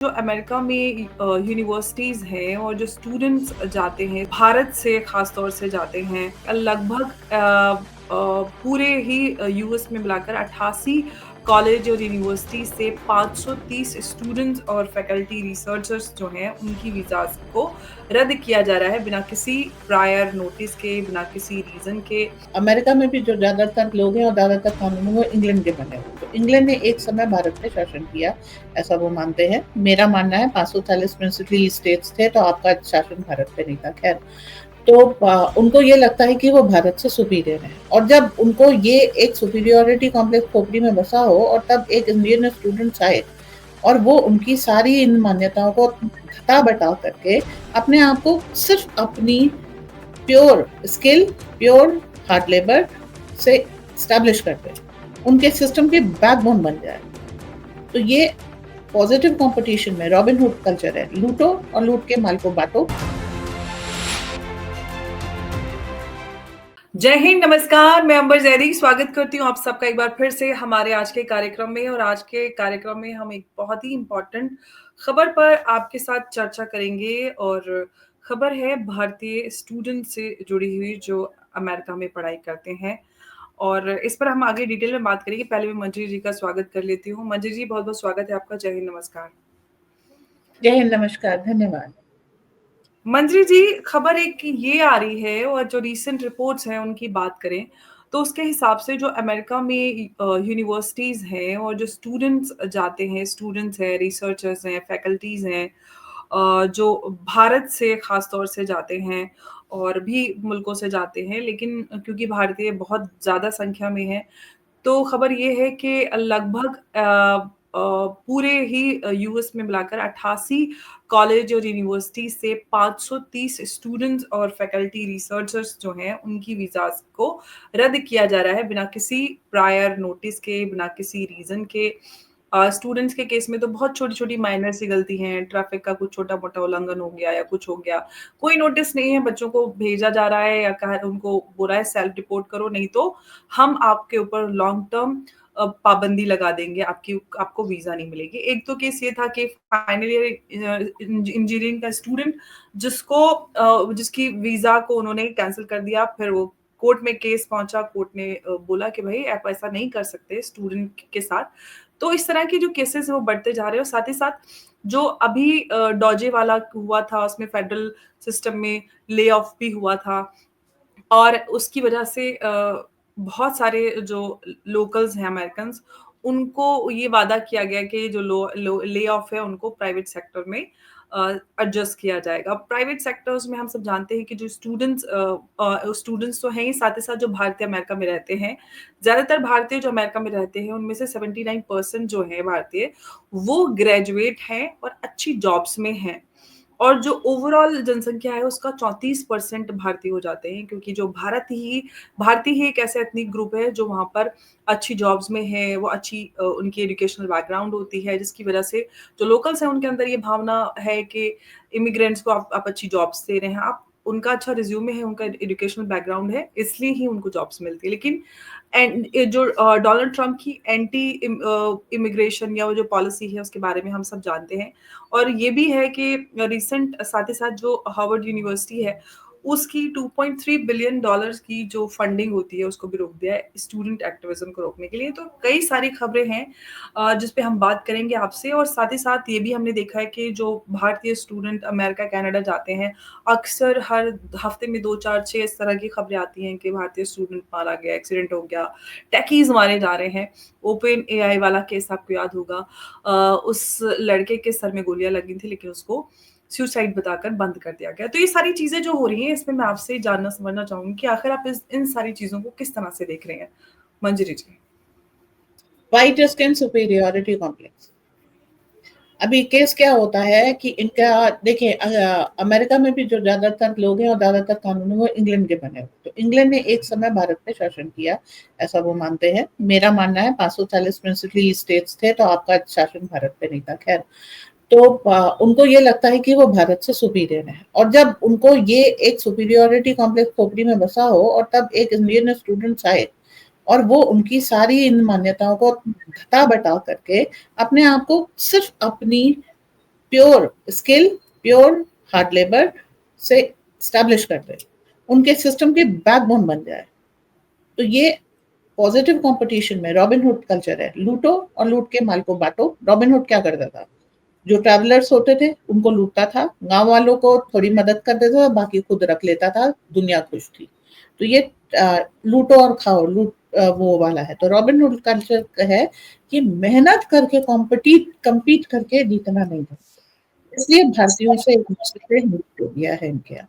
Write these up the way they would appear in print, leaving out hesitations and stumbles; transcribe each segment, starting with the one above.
जो अमेरिका में यूनिवर्सिटीज़ हैं और जो स्टूडेंट्स जाते हैं, भारत से ख़ास तौर से जाते हैं, लगभग पूरे ही यूएस में मिलाकर 88 कॉलेज और यूनिवर्सिटी से 530 स्टूडेंट्स और फैकल्टी रिसर्चर्स जो हैं, उनकी वीज़ाज़ को रद्द किया जा रहा है बिना किसी प्रायर नोटिस के, बिना किसी रीज़न के। अमेरिका में भी जो ज़्यादातर लोग हैं और ज़्यादातर कानून हैं वो इंग्लैंड के बने हुए। तो इंग्लैंड ने एक समय भारत पे शासन किया, ऐसा वो मानते हैं। मेरा मानना है 540 प्रिंसिपली स्टेट्स थे, तो आपका शासन भारत पे नहीं था। खैर, तो उनको ये लगता है कि वो भारत से सुपीरियर है, और जब उनको ये एक सुपीरियोरिटी कॉम्प्लेक्स खोपड़ी में बसा हो, और तब एक इंडियन स्टूडेंट्स आए और वो उनकी सारी इन मान्यताओं को घटा बटा करके अपने आप को सिर्फ अपनी pure skill, pure hard labour से स्टैब्लिश करते हैं, उनके सिस्टम के बैकबोन बन जाए। तो ये पॉजिटिव कंपटीशन में रॉबिन हुड कल्चर है, लूटो और लूट के माल को बांटो। जय हिंद, नमस्कार। मैं अंबर जैदी स्वागत करती हूँ आप सबका एक बार फिर से हमारे आज के कार्यक्रम में। और आज के कार्यक्रम में हम एक बहुत ही इम्पोर्टेंट खबर पर आपके साथ चर्चा करेंगे। और खबर है भारतीय स्टूडेंट से जुड़ी हुई जो अमेरिका में पढ़ाई करते हैं। और इस पर हम आगे डिटेल में बात करेंगे। पहले मैं मंजरी जी का स्वागत कर लेती हूँ। मंजरी जी, बहुत बहुत स्वागत है आपका। जय हिंद, नमस्कार। जय हिंद, नमस्कार, धन्यवाद। मंजरी जी, खबर एक ये आ रही है, और जो रीसेंट रिपोर्ट्स हैं उनकी बात करें तो उसके हिसाब से जो अमेरिका में यूनिवर्सिटीज़ हैं और जो स्टूडेंट्स जाते हैं, स्टूडेंट्स हैं, रिसर्चर्स हैं, फैकल्टीज़ हैं, जो भारत से ख़ास तौर से जाते हैं और भी मुल्कों से जाते हैं, लेकिन क्योंकि भारतीय बहुत ज़्यादा संख्या में हैं, तो खबर ये है कि लगभग पूरे ही यूएस में मिलाकर 88 कॉलेज और यूनिवर्सिटी से 530 स्टूडेंट्स और फैकल्टी रिसर्चर्स जो हैं, उनकी वीज़ाज़ को रद्द किया जा रहा है बिना किसी प्रायर नोटिस के, बिना किसी रीज़न के। स्टूडेंट्स के केस में तो बहुत छोटी-छोटी माइनर सी गलती हैं, ट्रैफ़िक का कुछ छोटा-मोटा उल्लंघन हो गया या कुछ हो गया। कोई नोटिस नहीं है, बच्चों को भेजा जा रहा है या कहा उनको बोला है सेल्फ रिपोर्ट करो, नहीं तो हम आपके ऊपर लॉन्ग टर्म पाबंदी लगा देंगे, आपको वीज़ा नहीं मिलेगी। एक तो केस ये था कि फाइनल ईयर इंजीनियरिंग का स्टूडेंट जिसकी वीज़ा को उन्होंने कैंसल कर दिया, फिर वो कोर्ट में केस पहुँचा, कोर्ट ने बोला कि भई आप ऐसा नहीं कर सकते स्टूडेंट के साथ। तो इस तरह के जो केसेज़ हैं वो बढ़ते जा रहे हैं, और साथ ही साथ जो अभी डोजे वाला हुआ था, उसमें फेडरल सिस्टम में ले ऑफ भी हुआ था, और उसकी वजह से बहुत सारे जो लोकल्स हैं अमेरिकन्स, उनको ये वादा किया गया कि जो लो लो ले ऑफ है उनको प्राइवेट सेक्टर में एडजस्ट किया जाएगा। प्राइवेट सेक्टर्स में हम सब जानते हैं कि जो स्टूडेंट्स तो हैं ही, साथ ही साथ जो भारतीय अमेरिका में रहते हैं, ज़्यादातर भारतीय जो अमेरिका में रहते हैं, उनमें से 79% जो हैं भारतीय, वो ग्रेजुएट हैं और अच्छी जॉब्स में हैं। और जो ओवरऑल जनसंख्या है उसका 34% भारतीय हो जाते हैं, क्योंकि जो भारतीय ही एक ऐसा एथनिक ग्रुप है जो वहाँ पर अच्छी जॉब्स में है, वो अच्छी उनकी एजुकेशनल बैकग्राउंड होती है, जिसकी वजह से जो लोकल्स हैं उनके अंदर ये भावना है कि इमिग्रेंट्स को आप अच्छी जॉब्स दे रहे हैं, आप उनका अच्छा रिज्यूमे है, उनका एजुकेशनल बैकग्राउंड है, इसलिए ही उनको जॉब्स मिलती है। लेकिन एंड ये जो डोनाल्ड ट्रम्प की एंटी इमिग्रेशन या वो जो पॉलिसी है उसके बारे में हम सब जानते हैं। और ये भी है कि रिसेंट साथ ही साथ जो हार्वर्ड यूनिवर्सिटी है, उसकी $2.3 बिलियन की जो फंडिंग होती है उसको भी रोक दिया है स्टूडेंट एक्टिविज्म को रोकने के लिए। तो कई सारी खबरें हैं जिस पे हम बात करेंगे आपसे। और साथ ही साथ ये भी हमने देखा है कि जो भारतीय स्टूडेंट अमेरिका, कनाडा जाते हैं, अक्सर हर हफ्ते में 2, 4, 6 इस तरह की खबरें आती हैं कि भारतीय स्टूडेंट मारा गया, एक्सीडेंट हो गया, टेकीज़ मारे जा रहे हैं। ओपन एआई वाला केस आपको याद होगा। उस लड़के के सर में गोलियाँ लगी थी, लेकिन उसको सुसाइड बताकर बंद कर दिया गया। तो ये सारी चीज़ें जो हो रही हैं, इसमें मैं आपसे जानना समझना चाहूँगी कि आखिर आप इन सारी चीज़ों को किस तरह से देख रहे हैं? Manjari ji. White skin superiority complex. अभी केस क्या होता है कि इनका, देखिए, अमेरिका में भी जो ज्यादातर लोग हैं और ज्यादातर कानून हैं वो इंग्लैंड के बने हुए। तो इंग्लैंड ने एक समय भारत पे शासन किया, ऐसा वो मानते हैं। मेरा मानना है 540 प्रिंसिपली स्टेट्स थे, तो आपका शासन भारत पे नहीं था। खैर, तो उनको ये लगता है कि वो भारत से सुपीरियर है, और जब उनको ये एक सुपीरियोरिटी कॉम्प्लेक्स खोपड़ी में बसा हो, और तब एक इंडियन स्टूडेंट्स आए और वो उनकी सारी इन मान्यताओं को घटा बटा करके अपने आप को सिर्फ अपनी pure skill, pure hard labour से स्टैब्लिश कर दे, उनके सिस्टम की बैकबोन बन जाए। तो ये पॉजिटिव कंपटीशन में रॉबिनहुड कल्चर है, लूटो और लूट के माल को बांटो। रॉबिनहुड क्या करता था, जो ट्रैवलर्स होते थे उनको लूटता था, गांव वालों को थोड़ी मदद कर देता था, बाकी खुद रख लेता था, दुनिया खुश थी। तो ये लूटो और खाओ, लूट वो वाला है। तो रॉबिनहुड कल्चर है कि मेहनत करके कम्पीट करके जीतना नहीं है, इसलिए भारतीयों से एक दूसरे से मुक्त हो गया है इनके यहाँ।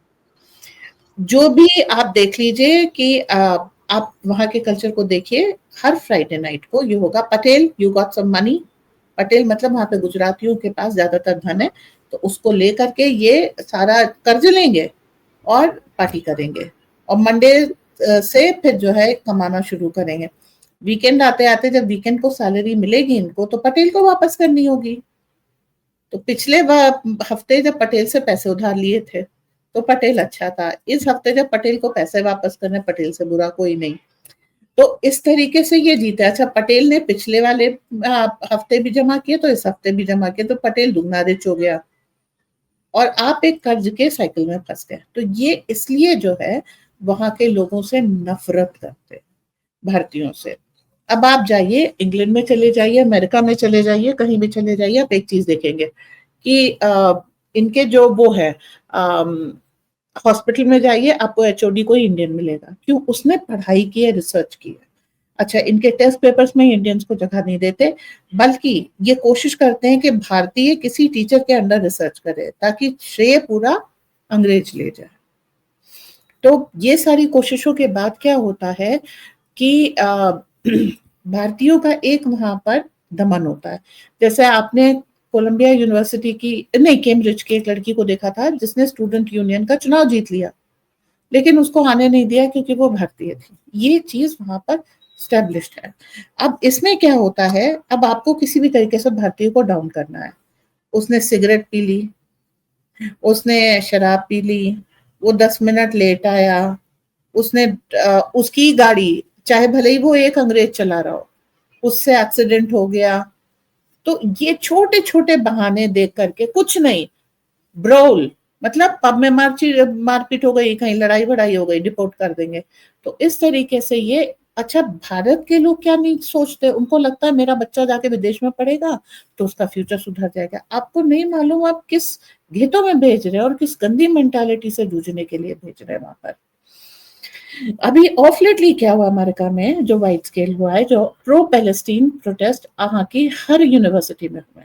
जो भी आप देख लीजिए कि आप वहां के कल्चर को देखिए, हर फ्राइडे नाइट को ये होगा, Patel you got some money. Patel मतलब वहां पे गुजरातियों के पास ज्यादातर धन है, तो उसको लेकर के ये सारा कर्ज लेंगे और पार्टी करेंगे, और मंडे से फिर जो है कमाना शुरू करेंगे। वीकेंड आते आते जब वीकेंड को सैलरी मिलेगी इनको, तो पटेल को वापस करनी होगी। तो पिछले हफ्ते जब पटेल से पैसे उधार लिए थे तो पटेल अच्छा था, इस हफ्ते जब पटेल को पैसे वापस करने, पटेल से बुरा कोई नहीं। तो इस तरीके से ये जीता। अच्छा, पटेल ने पिछले वाले हफ्ते भी जमा किए तो इस हफ्ते भी जमा किए, तो पटेल दुगना रिच हो गया और आप एक कर्ज के साइकिल में फंस गए। तो ये इसलिए जो है वहां के लोगों से नफरत करते, भारतीयों से। अब आप जाइए, इंग्लैंड में चले जाइए, अमेरिका में चले जाइए, कहीं भी चले जाइए, आप एक चीज देखेंगे कि इनके जो वो है हॉस्पिटल में जाइए, आपको एचओडी कोई इंडियन मिलेगा। क्यों? उसने पढ़ाई की है, रिसर्च की है। अच्छा, इनके टेस्ट पेपर्स में इंडियंस को जगह नहीं देते, बल्कि ये कोशिश करते हैं कि भारतीय किसी टीचर के अंडर रिसर्च करे ताकि श्रेय पूरा अंग्रेज ले जाए। तो ये सारी कोशिशों के बाद क्या होता है कि भारतीयों का एक वहां पर दमन होता है। जैसे आपने कोलंबिया यूनिवर्सिटी की नहीं, कैम्ब्रिज की एक लड़की को देखा था जिसने स्टूडेंट यूनियन का चुनाव जीत लिया, लेकिन उसको आने नहीं दिया क्योंकि वो भारतीय थी। ये चीज वहां पर स्टैब्लिश्ड है। अब इसमें क्या होता है, अब आपको किसी भी तरीके से भारतीय को डाउन करना है। उसने सिगरेट पी ली, उसने शराब पी ली, वो 10 मिनट लेट आया, उसने उसकी गाड़ी, चाहे भले ही वो एक अंग्रेज चला रहा हो, उससे एक्सीडेंट हो गया। तो ये छोटे छोटे बहाने देख करके, कुछ नहीं, ब्रोल मतलब पब में मारपीट हो गई, कहीं लड़ाई वड़ाई हो गई, डिपोर्ट कर देंगे। तो इस तरीके से ये। अच्छा, भारत के लोग क्या नहीं सोचते, उनको लगता है मेरा बच्चा जाके विदेश में पढ़ेगा तो उसका फ्यूचर सुधर जाएगा। आपको नहीं मालूम आप किस घेतों में भेज रहे हैं और किस गंदी मेंटालिटी से जूझने के लिए भेज रहे हैं वहां पर। अभी ऑफ लेटली क्या हुआ अमेरिका में, जो वाइड स्केल हुआ है, जो प्रो पैलेस्टीन प्रोटेस्ट वहां की हर यूनिवर्सिटी में हुए,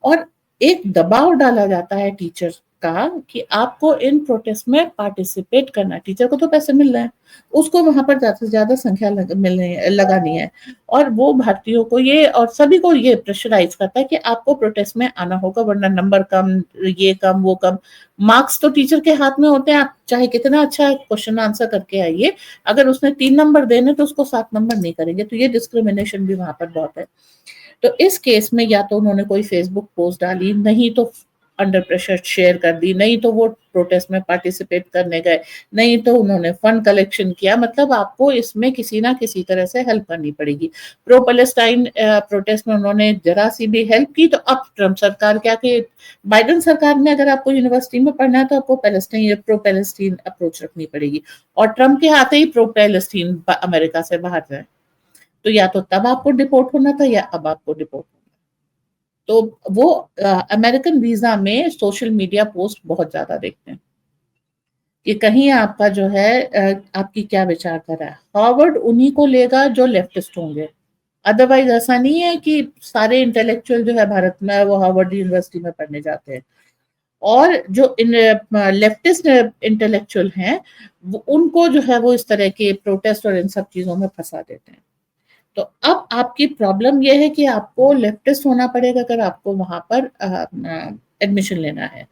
और एक दबाव डाला जाता है टीचर का कि आपको इन प्रोटेस्ट में पार्टिसिपेट करना है। टीचर को तो पैसे मिल रहे हैं, उसको वहां पर ज्यादा से ज्यादा संख्या लगानी है, और वो भारतीयों को ये और सभी को ये प्रेशराइज करता है कि आपको प्रोटेस्ट में आना होगा, वरना नंबर कम, ये कम, वो कम। मार्क्स तो टीचर के हाथ में होते हैं, आप चाहे कितना अच्छा क्वेश्चन आंसर करके आइए, अगर उसने 3 नंबर देने तो उसको 7 नंबर नहीं करेंगे। तो ये डिस्क्रिमिनेशन भी वहां पर बहुत है। तो इस केस में या तो उन्होंने कोई फेसबुक पोस्ट डाली, नहीं तो अंडर प्रेशर शेयर कर दी, नहीं तो वो प्रोटेस्ट में पार्टिसिपेट करने गए, नहीं तो उन्होंने फंड कलेक्शन किया। मतलब आपको इसमें किसी ना किसी तरह से हेल्प करनी पड़ेगी। प्रो पैलेस्टाइन प्रोटेस्ट में उन्होंने जरा सी भी हेल्प की तो अब ट्रम्प सरकार क्या कि बाइडेन सरकार में अगर आपको यूनिवर्सिटी में पढ़ना है तो आपको प्रो पैलेस्टीन अप्रोच रखनी पड़ेगी, और ट्रम्प के आते ही प्रो पैलेस्टीन अमेरिका से बाहर जाए। तो या तो तब आपको डिपोर्ट होना था या अब आपको डिपोर्ट होना। तो वो अमेरिकन वीजा में सोशल मीडिया पोस्ट बहुत ज्यादा देखते हैं कि कहीं आपका जो है आपकी क्या विचारधारा है। हार्वर्ड उन्हीं को लेगा जो लेफ्टिस्ट होंगे, अदरवाइज ऐसा नहीं है कि सारे इंटेलेक्चुअल जो है भारत में वो हार्वर्ड यूनिवर्सिटी में पढ़ने जाते हैं। और जो लेफ्टिस्ट इंटेलेक्चुअल हैं उनको जो है वो इस तरह के प्रोटेस्ट और इन सब चीजों में फंसा देते हैं। तो अब आपकी प्रॉब्लम यह है कि आपको लेफ्टिस्ट होना पड़ेगा अगर आपको वहां पर एडमिशन लेना है,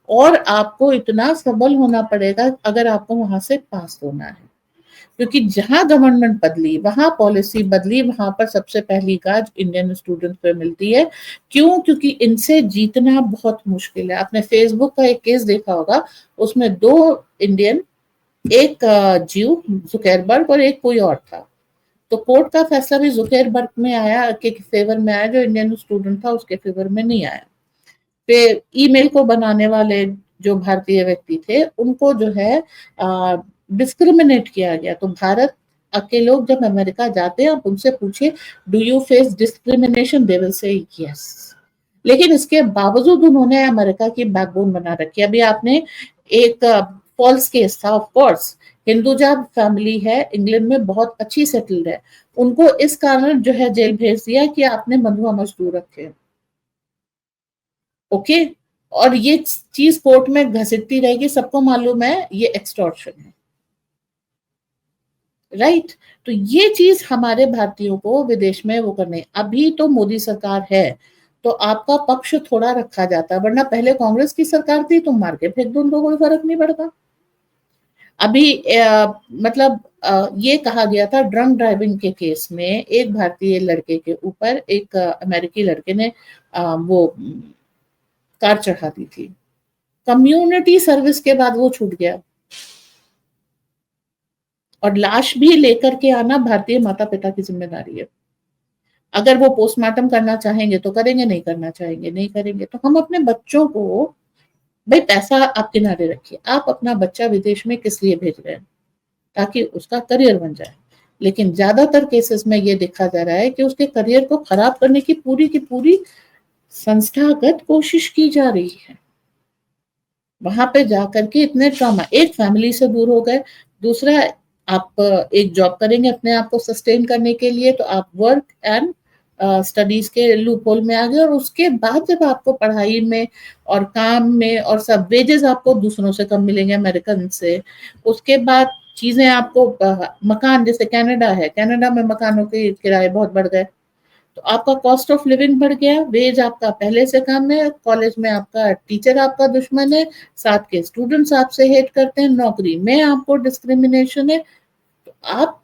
और आपको इतना सबल होना पड़ेगा अगर आपको वहां से पास होना है, क्योंकि जहां गवर्नमेंट बदली, वहां पॉलिसी बदली, वहां पर सबसे पहली गाज इंडियन स्टूडेंट पे मिलती है। क्यों? क्योंकि इनसे जीतना बहुत मुश्किल है। आपने फेसबुक का एक केस देखा होगा, उसमें 2 इंडियन, एक जीव जुकेरबर्ग और एक कोई और था। तो कोर्ट का फैसला भी जुकेरबर्ग में आया, के फेवर में आया, जो इंडियन स्टूडेंट था उसके फेवर में नहीं आया। फिर ईमेल को बनाने वाले जो भारतीय व्यक्ति थे उनको जो है डिस्क्रिमिनेट किया गया। तो भारत के लोग जब अमेरिका जाते हैं, आप उनसे पूछिए do you face discrimination, they will say yes. लेकिन इसके बावजूद उन्होंने अमेरिका की बैकबोन बना रखी। अभी आपने एक फॉल्स केस था, ऑफ कोर्स हिंदुजा फैमिली है, इंग्लैंड में बहुत अच्छी सेटल्ड है, उनको इस कारण जो है जेल भेज दिया कि आपने मधुआ मजदूर रखे। ओके, और ये चीज कोर्ट में घसीटती रहेगी, सबको मालूम है ये एक्सटॉर्शन है, राइट। तो ये चीज हमारे भारतीयों को विदेश में वो करने, अभी तो मोदी सरकार है तो आपका पक्ष थोड़ा रखा जाता है, वरना पहले कांग्रेस की सरकार थी, तुम मार के फेंक दो उनको, कोई फर्क नहीं पड़ता। अभी मतलब ये कहा गया था ड्रंक ड्राइविंग के केस में एक भारतीय लड़के के ऊपर एक अमेरिकी लड़के ने वो कार चढ़ा दी थी, कम्युनिटी सर्विस के बाद वो छूट गया, और लाश भी लेकर के आना भारतीय माता पिता की जिम्मेदारी है। अगर वो पोस्टमार्टम करना चाहेंगे तो करेंगे, नहीं करना चाहेंगे नहीं करेंगे। तो हम अपने बच्चों को, भाई पैसा आप किनारे रखिए, आप अपना बच्चा विदेश में किस लिए भेज रहे हैं, ताकि उसका करियर बन जाए। लेकिन ज्यादातर केसेस में ये देखा जा रहा है कि उसके करियर को खराब करने की पूरी संस्थागत कोशिश की जा रही है। वहां पे जाकर के इतने ट्रॉमा, एक फैमिली से दूर हो गए, दूसरा आप एक जॉब करेंगे अपने आप को सस्टेन करने के लिए, तो आप वर्क एंड स्टडीज के लूप होल में आ गए, और उसके बाद जब आपको पढ़ाई में और काम में और सब वेजेस आपको दूसरों से कम मिलेंगे अमेरिकन से, उसके बाद चीजें आपको मकान, जैसे कनाडा है, कनाडा में मकानों के किराए बहुत बढ़ गए, तो आपका कॉस्ट ऑफ लिविंग बढ़ गया, वेज आपका पहले से कम है, कॉलेज में आपका टीचर आपका दुश्मन है, साथ के स्टूडेंट्स आपसे हेट करते हैं, नौकरी में आपको डिस्क्रिमिनेशन है। तो आप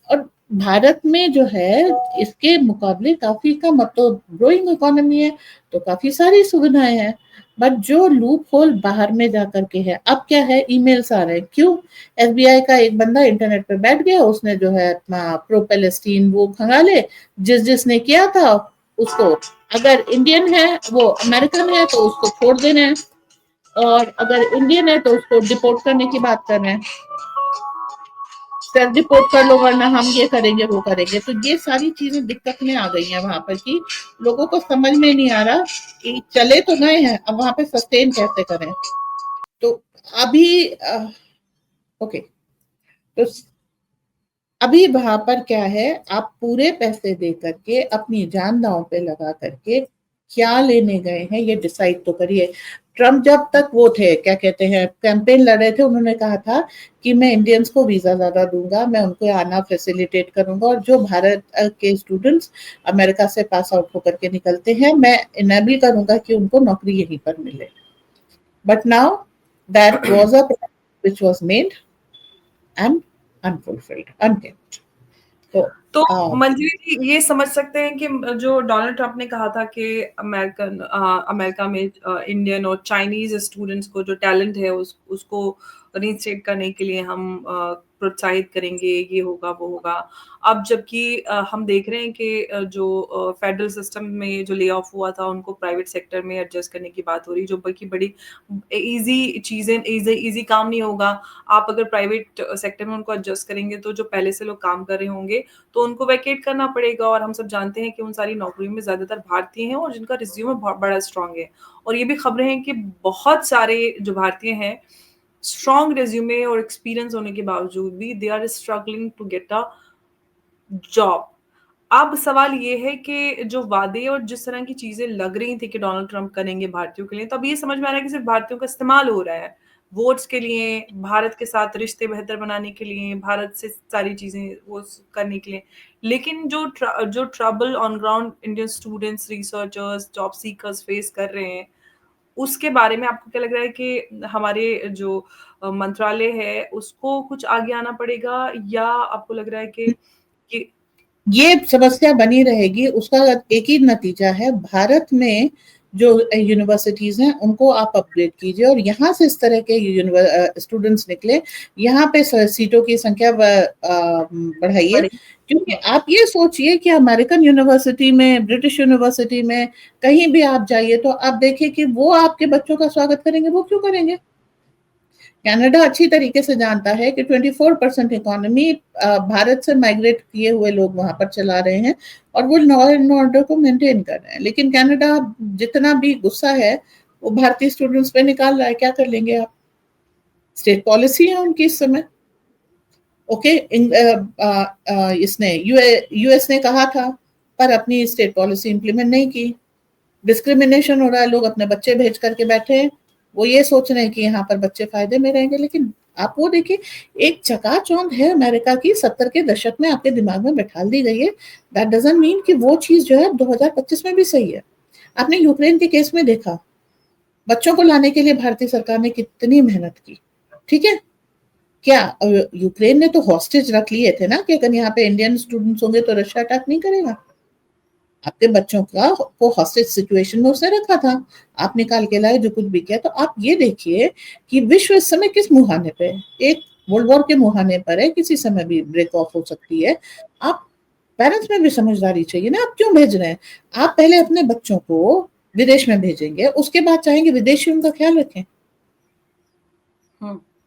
और भारत में जो है इसके मुकाबले काफी कम, अब तो ग्रोइंग इकोनॉमी है तो काफी सारी सुविधाएं हैं, बट जो लूप होल बाहर में जाकर के है, अब क्या है, ईमेल्स आ रहे हैं, क्यों, एफबीआई का एक बंदा इंटरनेट पे बैठ गया, उसने जो है अपना प्रो पैलेस्टीन वो खंगाले, जिसने किया था उसको, अगर इंडियन है वो अमेरिकन है तो उसको छोड़ देना है, और अगर इंडियन है तो उसको डिपोर्ट करने की बात कर रहे हैं, सेल्फ रिपोर्ट कर लो वरना हम ये करेंगे वो करेंगे। तो ये सारी चीजें दिक्कत में आ गई हैं वहां पर, कि लोगों को समझ में नहीं आ रहा कि चले तो गए हैं, अब वहां पे सस्टेन कैसे करें। तो अभी ओके, तो अभी वहां पर क्या है, आप पूरे पैसे दे करके अपनी जान दांव पे लगा करके क्या लेने गए हैं ये डिसाइड तो करिए। ट्रम्प जब तक वो थे, क्या कहते हैं, कैंपेन लड़ रहे थे, उन्होंने कहा था कि मैं इंडियंस को वीजा ज्यादा दूंगा, मैं उनको आना फैसिलिटेट करूंगा, और जो भारत के स्टूडेंट्स अमेरिका से पास आउट होकर के निकलते हैं मैं इनेबल करूंगा कि उनको नौकरी यहीं पर मिले। But now that was a which was made and unfulfilled, unkept. तो तो मंजरी जी ये समझ सकते हैं कि जो डोनाल्ड ट्रंप ने कहा था कि अमेरिका में इंडियन और चाइनीज स्टूडेंट्स को जो टैलेंट है उसको रीइंस्टेट करने के लिए हम प्रोत्साहित करेंगे, ये होगा वो होगा। अब जबकि हम देख रहे हैं कि जो फेडरल सिस्टम में जो ले ऑफ हुआ था उनको प्राइवेट सेक्टर में एडजस्ट करने की बात हो रही, जो बल्कि बड़ी इजी चीजें, इजी काम नहीं होगा। आप अगर प्राइवेट सेक्टर में उनको एडजस्ट करेंगे तो जो पहले से लोग काम कर रहे होंगे तो उनको वैकेट करना पड़ेगा, और हम सब जानते हैं कि उन सारी नौकरियों में ज़्यादातर भारतीय हैं और जिनका रिज़्यूमे बड़ा स्ट्रॉन्ग है। और ये भी खबरें हैं कि बहुत सारे जो भारतीय हैं, स्ट्रॉन्ग रिज़्यूमे और एक्सपीरियंस होने के बावजूद भी they are struggling to get a job. अब सवाल ये है कि जो वादे और जिस तरह की चीज़ें लग रही थी कि डोनाल्ड ट्रंप करेंगे भारतीयों के लिए, तो अब ये समझ में आ रहा है कि सिर्फ़ भारतीयों का इस्तेमाल हो रहा है। वोट्स के लिए, भारत के साथ रिश्ते बेहतर बनाने के लिए, भारत से सारी चीज़ें वो करने के लिए। लेकिन जो trouble on ground Indian students, researchers, job seekers face कर रहे हैं, उसके बारे में आपको क्या लग रहा है कि हमारे जो मंत्रालय है, उसको कुछ आगे आना पड़ेगा, या आपको लग रहा है कि ये समस्या बनी रहेगी? उसका एक ही नतीजा है, भारत में जो यूनिवर्सिटीज हैं उनको आप अपग्रेड कीजिए और यहाँ से इस तरह के स्टूडेंट्स निकले, यहाँ पे सीटों की संख्या बढ़ाइए। बड़े। क्योंकि हाँ। आप ये सोचिए कि अमेरिकन यूनिवर्सिटी में, ब्रिटिश यूनिवर्सिटी में, कहीं भी आप जाइए तो आप देखिए कि वो आपके बच्चों का स्वागत करेंगे, वो क्यों करेंगे? कनाडा अच्छी तरीके से जानता है कि 24% इकोनॉमी भारत से माइग्रेट किए हुए लोग वहां पर चला रहे हैं और वो लॉ एंड ऑर्डर को मेंटेन कर रहे हैं। लेकिन कनाडा जितना भी गुस्सा है वो भारतीय स्टूडेंट्स पे निकाल रहा है। क्या कर लेंगे आप? स्टेट पॉलिसी है उनकी इस समय। ओके, इसने यूएस ने कहा था पर अपनी स्टेट पॉलिसी इंप्लीमेंट नहीं की। डिस्क्रिमिनेशन हो रहा है, लोग अपने बच्चे भेज करके बैठे हैं, वो ये सोच रहे हैं कि यहाँ पर बच्चे फायदे में रहेंगे। लेकिन आप वो देखिए, एक चकाचौंध है अमेरिका की 70 के दशक में आपके दिमाग में बैठा दी गई है। दैट डजंट मीन कि वो चीज जो है 2025 में भी सही है। आपने यूक्रेन के केस में देखा, बच्चों को लाने के लिए भारतीय सरकार ने कितनी मेहनत की। ठीक है, क्या यूक्रेन ने तो हॉस्टेज रख लिए थे ना कि अगर यहाँ पे इंडियन स्टूडेंट्स होंगे तो रशिया अटैक नहीं करेगा। आपके बच्चों का को हॉस्टेज सिचुएशन में उसने रखा था, आप निकाल के लाए, जो कुछ भी किया। तो आप ये देखिए कि विश्व इस समय किस मुहाने पे है, एक वर्ल्ड वॉर के मुहाने पर है, किसी समय भी ब्रेक ऑफ हो सकती है। आप पेरेंट्स में भी समझदारी चाहिए ना, आप क्यों भेज रहे हैं? आप पहले अपने बच्चों को विदेश में भेजेंगे, उसके बाद चाहेंगे विदेशी उनका ख्याल रखें।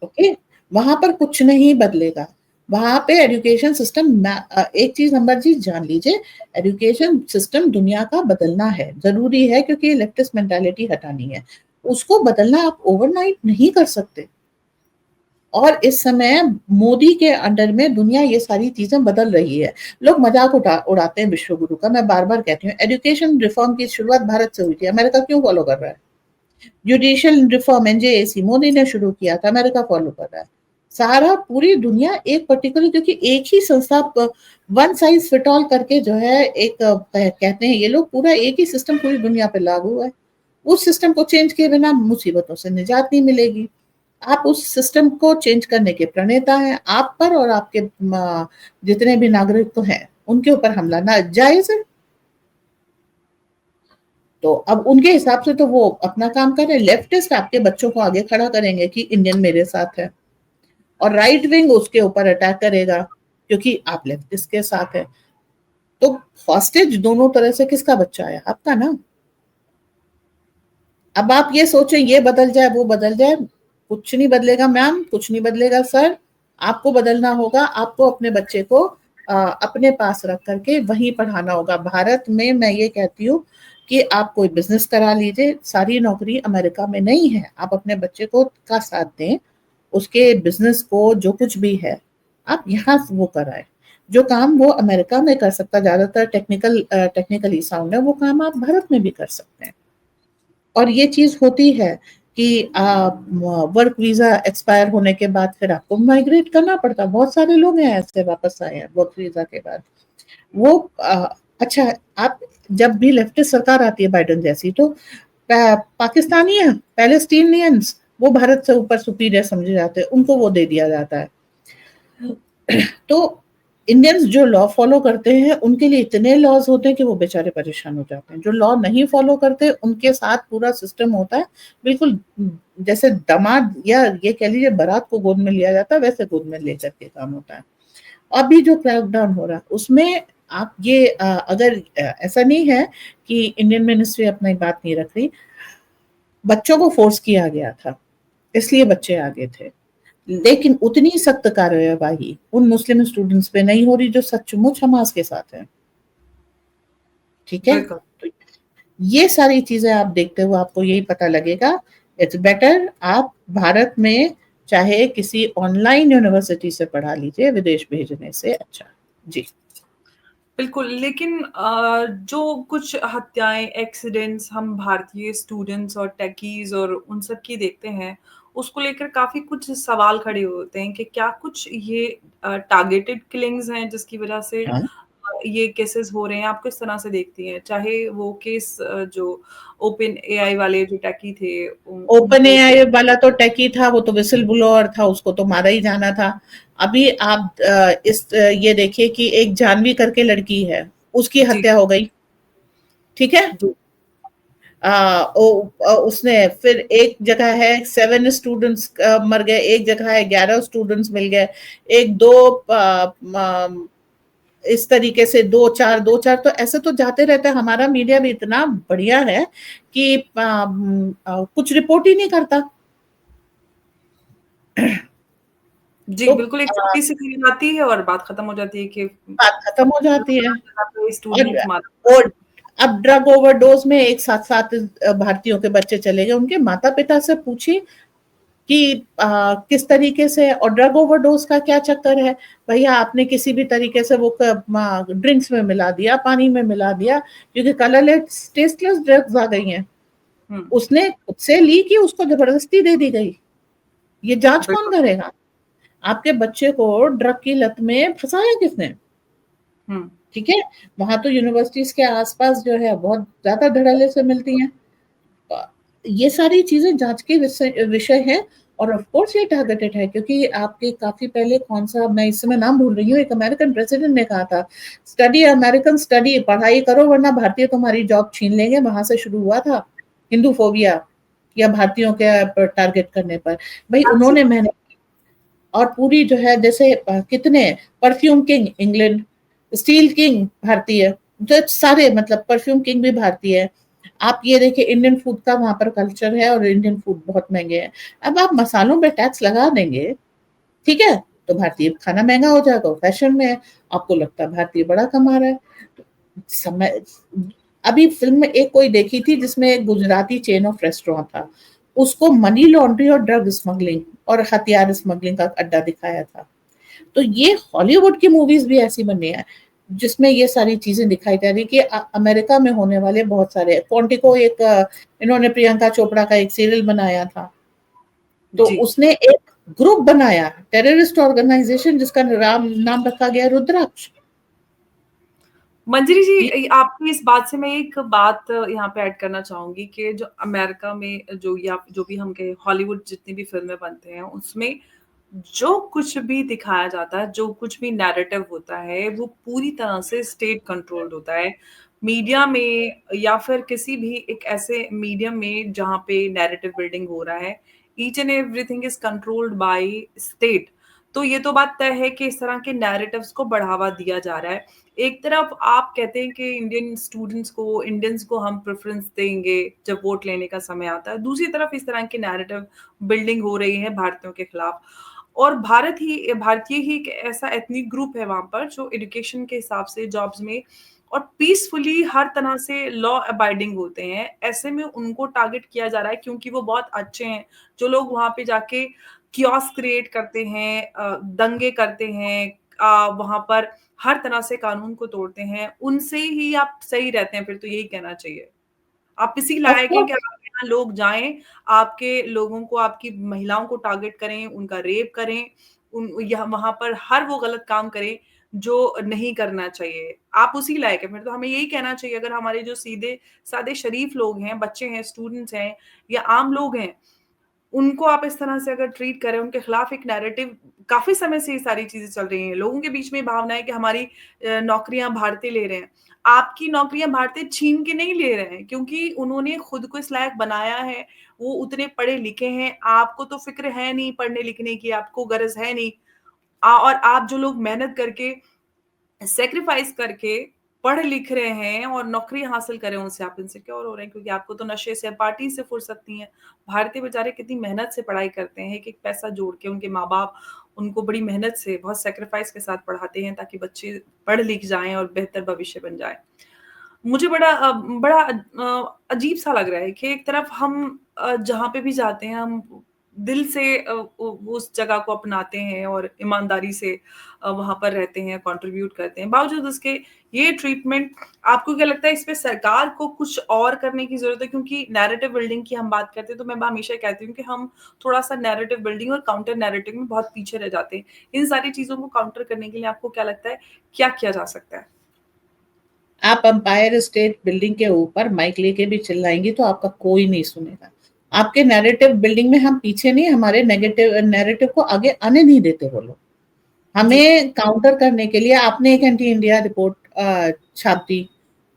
ओके, वहां पर कुछ नहीं बदलेगा। वहां पे एजुकेशन सिस्टम, एक चीज नंबर जी जान लीजिए, एजुकेशन सिस्टम दुनिया का बदलना है, जरूरी है, क्योंकि लेफ्टिस्ट मेंटालिटी हटानी है। उसको बदलना आप ओवरनाइट नहीं कर सकते। और इस समय मोदी के अंडर में दुनिया ये सारी चीजें बदल रही है। लोग मजाक उड़ाते हैं विश्व गुरु का। मैं बार बार कहती हूँ, एजुकेशन रिफॉर्म की शुरुआत भारत से हुई थी, अमेरिका क्यों फॉलो कर रहा है? जुडिशियल रिफॉर्म एनजेएसी मोदी ने शुरू किया था, अमेरिका फॉलो कर रहा है। सारा पूरी दुनिया एक पर्टिकुलर, क्योंकि एक ही संस्था, वन साइज फिट ऑल करके जो है, एक कहते हैं ये लोग, पूरा एक ही सिस्टम पूरी दुनिया पे लागू है। उस सिस्टम को चेंज किए बिना मुसीबतों से निजात नहीं मिलेगी। आप उस सिस्टम को चेंज करने के प्रणेता हैं। आप पर और आपके जितने भी नागरिक तो हैं उनके ऊपर हमला ना जायज है। तो अब उनके हिसाब से तो वो अपना काम कर रहे हैं। लेफ्टिस्ट आपके बच्चों को आगे खड़ा करेंगे कि इंडियन मेरे साथ है, और राइट विंग उसके ऊपर अटैक करेगा क्योंकि आप लेफ्टिस्ट के साथ है। तो हॉस्टेज दोनों तरह से किसका बच्चा है? आपका ना। अब आप ये सोचें ये बदल जाए वो बदल जाए, कुछ नहीं बदलेगा मैम, कुछ नहीं बदलेगा सर। आपको बदलना होगा, आपको अपने बच्चे को अपने पास रख करके वहीं पढ़ाना होगा। भारत में मैं ये कहती हूँ कि आप कोई बिजनेस करा लीजिए, सारी नौकरी अमेरिका में नहीं है। आप अपने बच्चे को का साथ दें, उसके बिजनेस को जो कुछ भी है आप यहाँ वो कराएं। जो काम वो अमेरिका में कर सकता, ज्यादातर टेक्निकली साउंड है, वो काम आप भारत में भी कर सकते हैं। और ये चीज होती है कि वर्क वीजा एक्सपायर होने के बाद फिर आपको माइग्रेट करना पड़ता। बहुत सारे लोग हैं ऐसे वापस आए हैं वर्क वीजा के बाद। वो अच्छा, आप जब भी लेफ्टिस्ट सरकार आती है बाइडेन जैसी, तो पाकिस्तानी है, पैलेस्टीनियंस, वो भारत से ऊपर सुपीरियर समझे जाते हैं, उनको वो दे दिया जाता है। तो इंडियंस जो लॉ फॉलो करते हैं उनके लिए इतने लॉज होते हैं कि वो बेचारे परेशान हो जाते हैं। जो लॉ नहीं फॉलो करते उनके साथ पूरा सिस्टम होता है, बिल्कुल जैसे दामाद या ये कह लीजिए बारात को गोद में लिया जाता है, वैसे गोद में लेकर के काम होता है। अभी जो क्रैकडाउन हो रहा है उसमें आप ये अगर ऐसा नहीं है कि इंडियन मिनिस्ट्री अपनी बात नहीं रख रही, बच्चों को फोर्स किया गया था इसलिए बच्चे आगे थे, लेकिन उतनी सख्त कार्यवाही उन मुस्लिम स्टूडेंट्स पे नहीं हो रही जो सचमुच हमास के साथ हैं। ठीक है, बिल्कुल। तो ये सारी चीजें आप देखते हुए आपको यही पता लगेगा, इट्स बेटर आप भारत में चाहे किसी ऑनलाइन यूनिवर्सिटी से पढ़ा लीजिए विदेश भेजने से अच्छा। जी बिल्कुल, लेकिन जो कुछ हत्याएँ, एक्सीडेंट्स हम भारतीय स्टूडेंट्स और टेकीज़ और उन सब की देखते हैं, उसको लेकर काफ़ी कुछ सवाल खड़े होते हैं कि क्या कुछ ये टारगेटेड किलिंग्स हैं जिसकी वज़ह से हाँ, ये केसेस हो रहे हैं? आप किस तरह से देखती हैं? चाहे वो केस जो ओपन एआई वाले जो टैकी थे ओपन उनको। एआई वाला तो टेकी था, वो तो विसिल ब्लोअर था, उसको तो मारा ही जाना था। अभी आप ये देखिए कि एक जानवी करके लड़की है, उसकी जी, हत्या हो गई। ठीक है, जी। उसने फिर एक जगह है 7 स्टूडेंट्स मर गए, एक जगह है 11 स्टूडेंट्स मिल गए, एक दो इस तरीके से दो चार, दो चार, तो ऐसे तो जाते रहते हैं। हमारा मीडिया भी इतना बढ़िया है कि कुछ रिपोर्ट ही नहीं करता। जी, तो बिल्कुल, एक छोटी-सी रील आती है और बात खत्म हो जाती है कि बात खत्म हो जाती है। और स्टूडेंट मारा। और अब ड्रग ओवरडोज में एक साथ साथ भारतीयों के बच्चे चले गए। उनके माता पिता से पूछिए कि किस तरीके से, और ड्रग ओवरडोज का क्या चक्कर है भैया, आपने किसी भी तरीके से वो ड्रिंक्स में मिला दिया, पानी में मिला दिया, क्योंकि कलरलेस टेस्टलेस ड्रग्स आ गई हैं। उसने खुद से ली कि उसको जबरदस्ती दे दी गई? ये जांच कौन बिल्कुल। करेगा? आपके बच्चे को ड्रग की लत में फंसाया किसने? हुँ। ठीक है, वहां तो यूनिवर्सिटीज के आसपास जो है बहुत ज्यादा धड़ल्ले से मिलती हैं। ये सारी चीजें जांच के विषय है। और ऑफ कोर्स ये टारगेटेड है, क्योंकि आपके काफी पहले कौन सा, मैं इस समय नाम भूल रही हूँ, एक अमेरिकन प्रेसिडेंट ने कहा था, स्टडी अमेरिकन स्टडी, पढ़ाई करो वरना भारतीय तुम्हारी जॉब छीन लेंगे। वहां से शुरू हुआ था हिंदू फोबिया, या भारतीयों के टारगेट करने पर। भाई उन्होंने एब्सोल्यूटली। मैंने, और पूरी जो है जैसे कितने, perfume king England, steel king भारतीय, जो सारे मतलब परफ्यूम किंग भी भारतीय है। आप ये देखिए इंडियन फूड का वहां पर कल्चर है, और इंडियन फूड बहुत महंगे हैं। अब आप मसालों पे टैक्स लगा देंगे, ठीक है, तो भारतीय खाना महंगा हो जाएगा, फैशन में है। आपको लगता है भारतीय बड़ा कमा रहा है। समय, अभी फिल्म में एक कोई देखी थी जिसमें एक गुजराती चेन ऑफ रेस्टोरेंट था, उसको मनी लॉन्ड्री और ड्रग स्मगलिंग और हथियार स्मगलिंग का अड्डा दिखाया था। तो ये हॉलीवुड की मूवीज भी ऐसी बनी है जिसमें ये सारी चीजें दिखाई जा रही कि अमेरिका में होने वाले बहुत सारे, क्वांटिको एक इन्होंने प्रियंका चोपड़ा का एक सीरियल बनाया था, तो जी। उसने एक ग्रुप बनाया, टेररिस्ट ऑर्गेनाइजेशन, जिसका नाम रखा गया रुद्राक्ष। मंजरी ये जी, आपकी इस बात से मैं एक बात यहाँ पे ऐड करना चाहूँगी कि जो अमेरिका में जो या जो भी हम कहें हॉलीवुड जितनी भी फ़िल्में बनते हैं, उसमें जो कुछ भी दिखाया जाता है, जो कुछ भी नैरेटिव होता है, वो पूरी तरह से स्टेट कंट्रोल्ड होता है। मीडिया में या फिर किसी भी एक ऐसे मीडियम में जहाँ पे नैरेटिव बिल्डिंग हो रहा है, each and everything is controlled by state. तो ये तो बात तय है कि इस तरह के नैरेटिव्स को बढ़ावा दिया जा रहा है। एक तरफ आप कहते हैं कि इंडियन स्टूडेंट्स को, इंडियंस को हम प्रेफ़रेंस देंगे जब वोट लेने का समय आता है। दूसरी तरफ इस तरह की नैरेटिव बिल्डिंग हो रही है भारतीयों के खिलाफ। और भारतीय ही एक ऐसा एथनिक ग्रुप है वहाँ पर जो एजुकेशन के हिसाब से जॉब्स में और पीसफुली हर तरह से लॉ अबाइडिंग होते हैं। ऐसे में उनको टारगेट किया जा रहा है क्योंकि वो बहुत अच्छे हैं। जो लोग वहाँ पे जाके कियोस्क क्रिएट करते हैं, दंगे करते हैं, वहाँ पर हर तरह से कानून को तोड़ते हैं, उनसे ही आप सही रहते हैं, फिर तो यही कहना चाहिए। आप इसी ऑफ लायक हैं कि कोर्स, आपके यहाँ लोग जाएँ, आपके लोगों को, आपकी महिलाओं को टारगेट करें, उनका रेप करें, उन यह वहाँ पर हर वो गलत काम करें, जो नहीं करना चाहिए। आप उसी लायक हैं, फिर तो हमें यही कहना चाहिए अगर हमारे जो सीधे-साधे शरीफ लोग हैं, बच्चे हैं, स्टूडेंट्स हैं या आम लोग हैं, उनको आप इस तरह से अगर ट्रीट करें, उनके खिलाफ एक नैरेटिव काफ़ी समय से ये सारी चीज़ें चल रही हैं। लोगों के बीच में भावना है कि हमारी नौकरियाँ भारतीय ले रहे हैं। आपकी नौकरियाँ भारतीय छीन के नहीं ले रहे हैं क्योंकि उन्होंने खुद को इस लायक बनाया है, वो उतने पढ़े-लिखे हैं, आपको तो फ़िक्र है नहीं पढ़ने-लिखने की, आपको गरज है नहीं। और आप जो लोग मेहनत करके सैक्रिफाइस करके पढ़ लिख रहे हैं और नौकरी हासिल कर रहे हैं, उनसे आप इनसिक्योर हो रहे हैं क्योंकि आपको तो नशे से, पार्टी से फुर्सत नहीं है। भारतीय बेचारे कितनी मेहनत से पढ़ाई करते हैं, एक-एक पैसा जोड़ के उनके माँ-बाप उनको बड़ी मेहनत से, बहुत सैक्रिफाइस के साथ पढ़ाते हैं ताकि बच्चे पढ़ लिख जाएँ और बेहतर भविष्य बन जाए। मुझे बड़ा अजीब-सा लग रहा है कि एक तरफ हम जहाँ पे भी जाते हैं हम दिल से उस जगह को अपनाते हैं और ईमानदारी से वहाँ पर रहते हैं, कंट्रीब्यूट करते हैं। बावजूद उसके ये ट्रीटमेंट आपको क्या लगता है इस पे सरकार को कुछ और करने की ज़रूरत है? क्योंकि नैरेटिव बिल्डिंग की हम बात करते हैं तो मैं हमेशा कहती हूँ कि हम थोड़ा-सा नैरेटिव बिल्डिंग और काउंटर नैरेटिव में बहुत पीछे रह जाते हैं। इन सारी चीज़ों को काउंटर करने के लिए आपको क्या लगता है, क्या किया जा सकता है? आप अंपायर स्टेट बिल्डिंग के ऊपर माइक लेके भी चिल्लाएंगी तो आपका कोई नहीं सुनेगा। आपके नैरेटिव बिल्डिंग में हम पीछे नहीं, हमारे नेगेटिव नैरेटिव को आगे आने नहीं देते वो लोग। जी। हमें काउंटर करने के लिए आपने एक एंटी इंडिया रिपोर्ट छाप दी।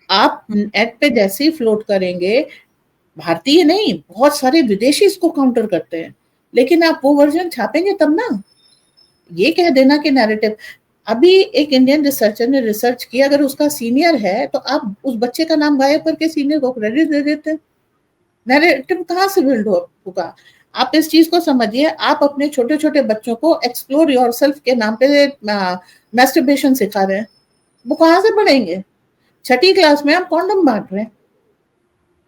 आप हुँ, नेट पे जैसे ही फ्लोट करेंगे, भारतीय नहीं, बहुत सारे विदेशी इसको काउंटर करते हैं, लेकिन आप वो वर्जन छापेंगे तब ना। ये कह देना कि नैरेटिव, अभी एक इंडियन रिसर्चर ने रिसर्च किया, अगर उसका सीनियर है तो आप उस बच्चे का नाम गायब करके सीनियर को क्रेडिट दे देते हैं। नैरेटिव कहाँ से बिल्ड होगा? आप इस चीज को समझिए, आप अपने छोटे छोटे बच्चों को एक्सप्लोर योरसेल्फ के नाम पे मैस्टरबेशन सिखा रहे हैं, वो कहाँ से पढ़ेंगे? छठी क्लास में आप कॉन्डम बांट रहे हैं,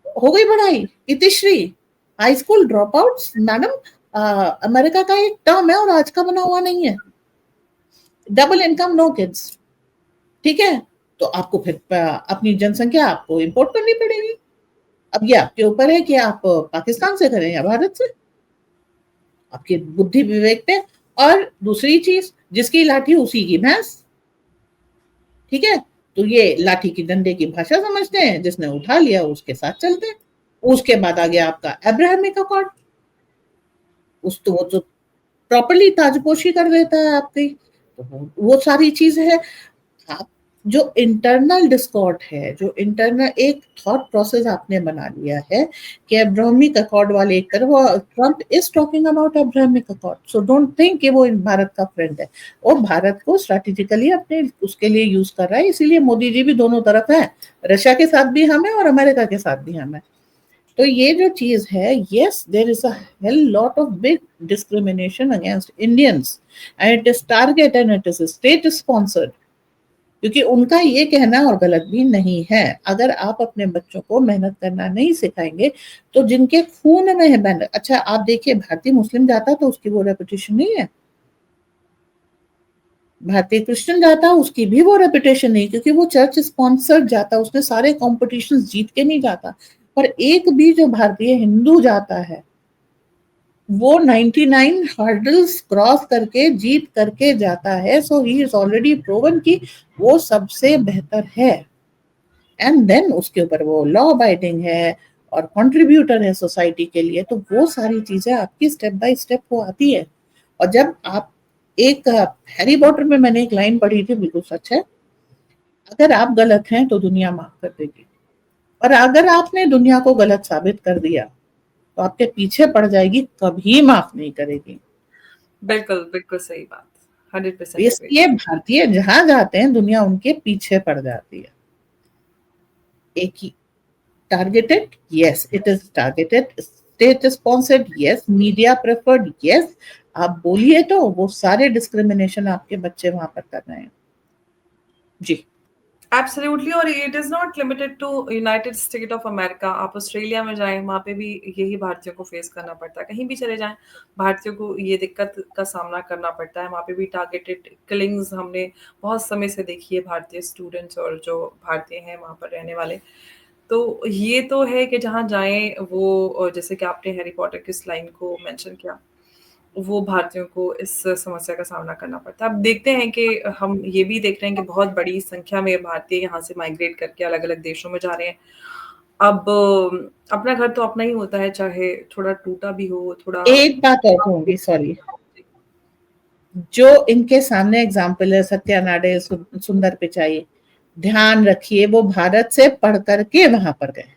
हो गई पढ़ाई? Itishree, high school drop out madam, America का एक टर्म है और आज का बना हुआ नहीं है। डबल इनकम नो किड्स, ठीक है? तो आपको फिर अपनी जनसंख्या आपको इंपोर्ट करनी पड़ेगी। अब ये आपके ऊपर है कि आप पाकिस्तान से करें या भारत से, आपके बुद्धि विवेक पे। और दूसरी चीज, जिसकी लाठी उसी की भैंस, ठीक है? तो ये लाठी की डंडे की भाषा समझते हैं, जिसने उठा लिया उसके साथ चलते हैं। उसके बाद आ गया आपका अब्राहमिक अकॉर्ड, उस तो वो तो प्रॉपर्ली ताजपोशी कर देता है आपकी, तो वो सारी चीज है। आप जो इंटरनल डिस्कॉर्ड है, जो इंटरनल एक थॉट प्रोसेस आपने बना लिया है कि अब्राहमिक अकॉर्ड वाले एक तरफ, Trump is talking about Abrahamic accord, so don't think कि वो भारत का फ्रेंड है। वो भारत को स्ट्रेटेजिकली अपने उसके लिए यूज कर रहा है, इसीलिए मोदी जी भी दोनों तरफ है, रशिया के साथ भी हम है और अमेरिका के साथ भी हम है। तो ये जो चीज है, yes there is a hell lot of big discrimination against Indians, and it is target and it is state sponsored, क्योंकि उनका ये कहना और गलत भी नहीं है। अगर आप अपने बच्चों को मेहनत करना नहीं सिखाएंगे तो जिनके खून में है मेहनत, अच्छा आप देखिए भारतीय मुस्लिम जाता तो उसकी वो रेपुटेशन नहीं है, भारतीय क्रिश्चियन जाता उसकी भी वो रेपुटेशन नहीं, क्योंकि वो चर्च स्पॉन्सर्ड जाता, उसने सारे कॉम्पिटिशन जीत के नहीं जाता। पर एक भी जो भारतीय हिंदू जाता है वो 99 हर्डल्स क्रॉस करके जीत करके जाता है, सो ही इज ऑलरेडी प्रूवन कि वो सबसे बेहतर है। एंड देन उसके ऊपर वो लॉ अबाइडिंग है और कंट्रीब्यूटर है सोसाइटी के लिए, तो वो सारी चीजें आपकी स्टेप बाय स्टेप वो आती है। और जब आप एक हैरी पॉटर में मैंने एक लाइन पढ़ी थी, बिल्कुल सच है, अगर आप गलत हैं तो दुनिया माफ कर देगी, और अगर आपने दुनिया को गलत साबित कर दिया तो आपके पीछे पड़ जाएगी, कभी माफ नहीं करेगी। बिल्कुल, बिल्कुल सही बात। 100% एग्री। इसलिए भारतीय जहां जाते हैं दुनिया उनके पीछे पड़ जाती है। एक ही targeted, yes it is targeted, state sponsored, yes media preferred, yes, आप बोलिए तो वो सारे डिस्क्रिमिनेशन आपके बच्चे वहां पर कर रहे हैं जी। एब्सोल्युटली, और it is not limited to United State of America. आप ऑस्ट्रेलिया में जाएँ, वहाँ पे भी यही भारतीयों को फेस करना पड़ता है। कहीं भी चले जाएँ, भारतीयों को ये दिक्कत का सामना करना पड़ता है। वहाँ पे भी टारगेटेड किलिंग्स हमने बहुत समय से देखी है, भारतीय स्टूडेंट्स और जो भारतीय हैं वहाँ पर रहने वाले। तो ये तो है कि जहाँ जाएँ वो, और जैसे कि आपने हैरी पॉटर की इस लाइन को मेंशन किया, वो भारतीयों को इस समस्या का सामना करना पड़ता है। अब देखते हैं कि हम ये भी देख रहे हैं कि बहुत बड़ी संख्या में भारतीय यहाँ से माइग्रेट करके अलग-अलग देशों में जा रहे हैं। अब अपना घर तो अपना ही होता है, चाहे थोड़ा टूटा भी हो, थोड़ा। एक बात और कहूंगी, सॉरी, जो इनके सामने एग्जाम्पल है सत्या नाडे, सुंदर पिचाई, ध्यान रखिए वो भारत से पढ़ करके वहां पर गए,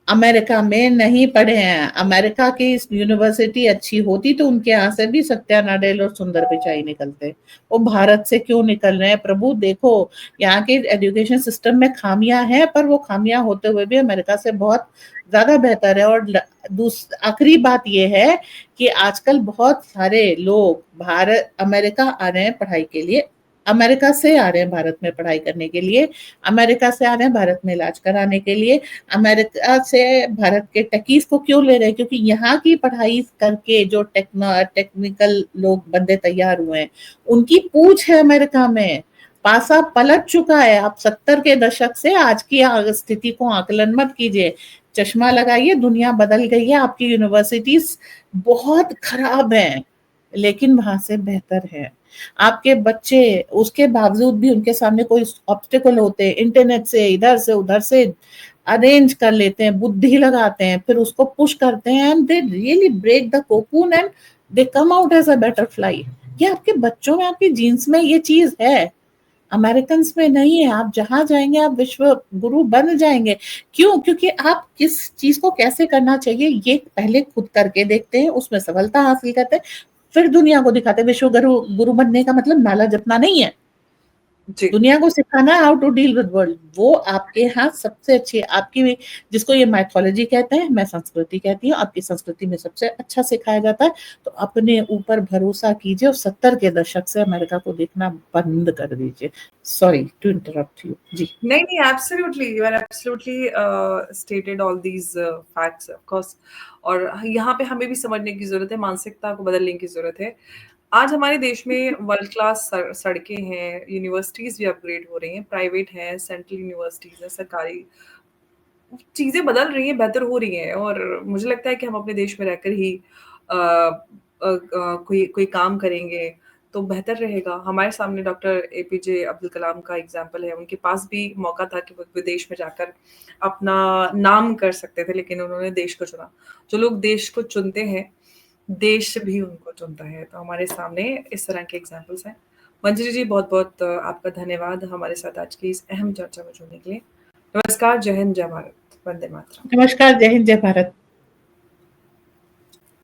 अमेरिका में नहीं पढ़े हैं। अमेरिका की यूनिवर्सिटी अच्छी होती तो उनके यहाँ से भी सत्या नाडेल और सुंदर पिचाई निकलते, वो भारत से क्यों निकल रहे हैं? प्रभु देखो, यहाँ के एजुकेशन सिस्टम में खामियां हैं, पर वो खामियां होते हुए भी अमेरिका से बहुत ज्यादा बेहतर है। और आखिरी बात ये है कि आजकल बहुत सारे लोग भारत अमेरिका आ रहे हैं पढ़ाई के लिए, अमेरिका से आ रहे हैं भारत में पढ़ाई करने के लिए, अमेरिका से आ रहे हैं भारत में इलाज कराने के लिए, अमेरिका से भारत के टेकीज को क्यों ले रहे हैं? क्योंकि यहाँ की पढ़ाई करके जो टेक्निकल लोग बंदे तैयार हुए हैं, उनकी पूछ है अमेरिका में, पासा पलट चुका है। आप 70 के दशक से आज की स्थिति को आकलन मत कीजिए, चश्मा लगाइए, दुनिया बदल गई है। आपकी यूनिवर्सिटीज बहुत खराब हैं, लेकिन वहां से बेहतर है। आपके बच्चे उसके बावजूद भी उनके सामने कोई ऑब्स्टिकल होते हैं, इंटरनेट से इधर से उधर से अरेंज कर लेते हैं, बुद्धि लगाते हैं, फिर उसको पुश करते हैं, and they really break the cocoon and they come out as a butterfly. ये आपके बच्चों में, आपकी जीन्स में ये चीज है। अमेरिकन्स में नहीं है। आप जहाँ जाएँगे आप विश्व गुरु बन जाएँगे। क्यों? क्योंकि आप किस चीज़ को कैसे करना चाहिए ये पहले खुद करके देखते हैं, उसमें सफलता हासिल करते हैं, फिर दुनिया को दिखाते हैं। विश्व गुरु बनने का मतलब नाला जपना नहीं है। जी। दुनिया को सिखाना how to deal with world, वो आपके यहाँ सबसे अच्छी आपकी, जिसको ये माइथोलॉजी कहते हैं, मैं संस्कृति कहती हूँ, आपकी संस्कृति में सबसे अच्छा सिखाया जाता है। तो अपने ऊपर भरोसा कीजिए और 70 के दशक से अमेरिका को देखना बंद कर दीजिए। Sorry to interrupt you. जी। नहीं, नहीं, absolutely, you are absolutely stated all these facts of course. और यहाँ पे हमें भी समझने की ज़रूरत है, मानसिकता को बदलने की ज़रूरत है। आज हमारे देश में वर्ल्ड क्लास सड़कें हैं, यूनिवर्सिटीज़ भी अपग्रेड हो रही हैं, प्राइवेट हैं, सेंट्रल यूनिवर्सिटीज़ हैं, सरकारी चीज़ें बदल रही हैं, बेहतर हो रही हैं और मुझे लगता है कि हम अपने देश में रहकर ही कोई कोई काम करेंगे, तो बेहतर रहेगा। हमारे सामने डॉक्टर एपीजे अब्दुल कलाम का एग्ज़ाम्पल है, उनके पास भी मौका था कि वो विदेश में जाकर अपना नाम कर सकते थे, लेकिन उन्होंने देश को चुना। जो लोग देश को चुनते हैं, देश भी उनको चुनता है, तो हमारे सामने इस तरह के एग्ज़ाम्पल्स हैं। मंजरी जी, बहुत-बहुत आपका धन्यवाद हमारे साथ आज की इस अहम चर्चा में जुड़ने के लिए। नमस्कार, जय हिंद, जय भारत, वंदे मातरम। नमस्कार, जय हिंद, जय भारत।